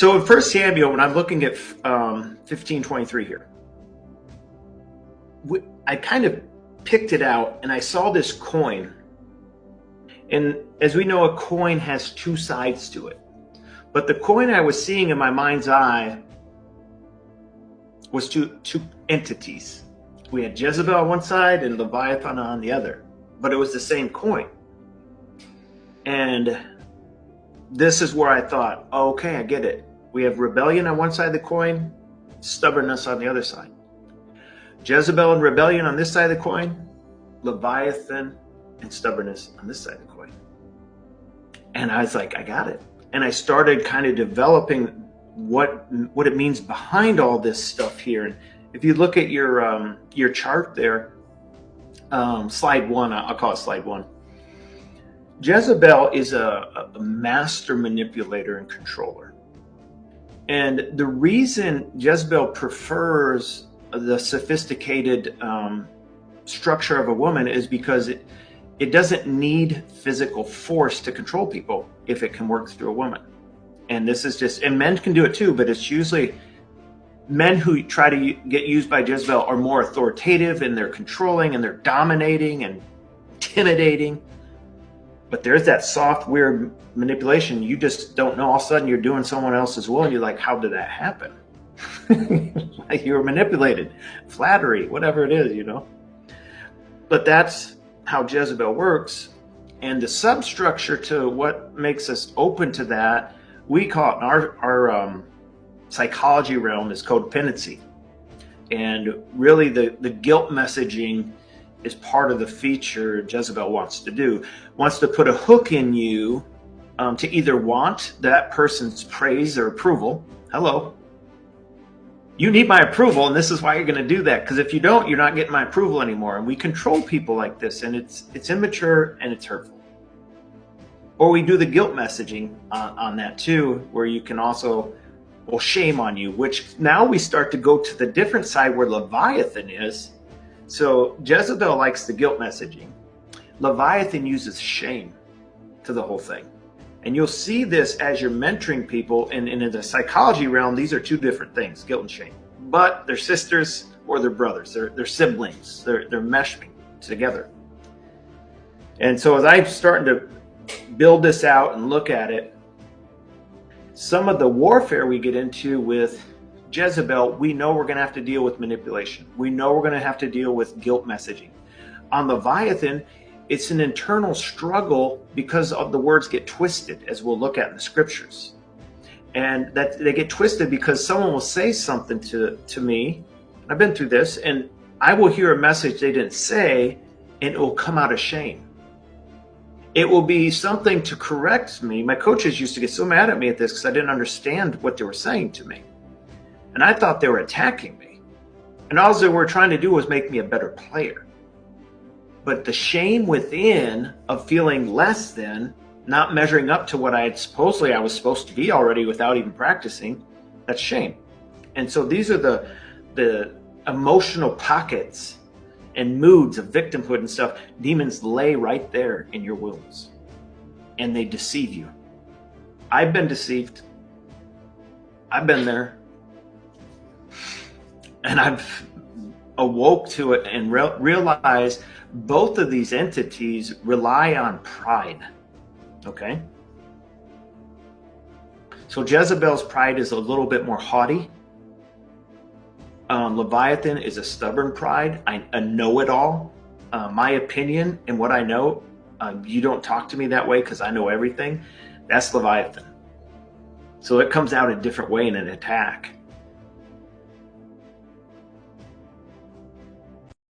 So in 1 Samuel, when I'm looking at 15:23 here, I kind of picked it out and I saw this coin. And as we know, a coin has two sides to it. But the coin I was seeing in my mind's eye was two entities. We had Jezebel on one side and Leviathan on the other, but it was the same coin. And this is where I thought, oh, okay, I get it. We have rebellion on one side of the coin, stubbornness on the other side. Jezebel and rebellion on this side of the coin, Leviathan and stubbornness on this side of the coin. And I was like, I got it. And I started kind of developing what it means behind all this stuff here. And if you look at your chart there, slide one, I'll call it slide one. Jezebel is a master manipulator and controller. And the reason Jezebel prefers the sophisticated structure of a woman is because it doesn't need physical force to control people if it can work through a woman. And this is just, and men can do it too, but it's usually men who try to get used by Jezebel are more authoritative and they're controlling and they're dominating and intimidating. But there's that soft, weird manipulation. You just don't know. All of a sudden you're doing someone else's will and you're like, how did that happen? Like you were manipulated, flattery, whatever it is, you know. But that's how Jezebel works. And the substructure to what makes us open to that, we call it in our psychology realm is codependency. And really the guilt messaging is part of the feature Jezebel wants to do. Wants to put a hook in you to either want that person's praise or approval. Hello. You need my approval, and this is why you're going to do that. Because if you don't, you're not getting my approval anymore. And we control people like this, and it's immature and it's hurtful. Or we do the guilt messaging on that too, where you can also, well, shame on you, which now we start to go to the different side where Leviathan is. So Jezebel likes the guilt messaging. Leviathan uses shame to the whole thing. And you'll see this as you're mentoring people. And in the psychology realm, these are two different things, guilt and shame. But they're sisters or they're brothers. They're siblings. They're meshing together. And so as I'm starting to build this out and look at it, some of the warfare we get into with Jezebel, we know we're going to have to deal with manipulation. We know we're going to have to deal with guilt messaging. On Leviathan, it's an internal struggle because of the words get twisted, as we'll look at in the scriptures. And that they get twisted because someone will say something to me. I've been through this, and I will hear a message they didn't say, and it will come out of shame. It will be something to correct me. My coaches used to get so mad at me at this because I didn't understand what they were saying to me. And I thought they were attacking me. And all they were trying to do was make me a better player. But the shame within of feeling less than, not measuring up to what I was supposed to be already without even practicing, that's shame. And so these are the emotional pockets and moods of victimhood and stuff. Demons lay right there in your wounds. And they deceive you. I've been deceived. I've been there. And I've awoke to it and realized both of these entities rely on pride. Okay? So Jezebel's pride is a little bit more haughty. Leviathan is a stubborn pride, a know-it-all. My opinion and what I know, you don't talk to me that way because I know everything. That's Leviathan. So it comes out a different way in an attack.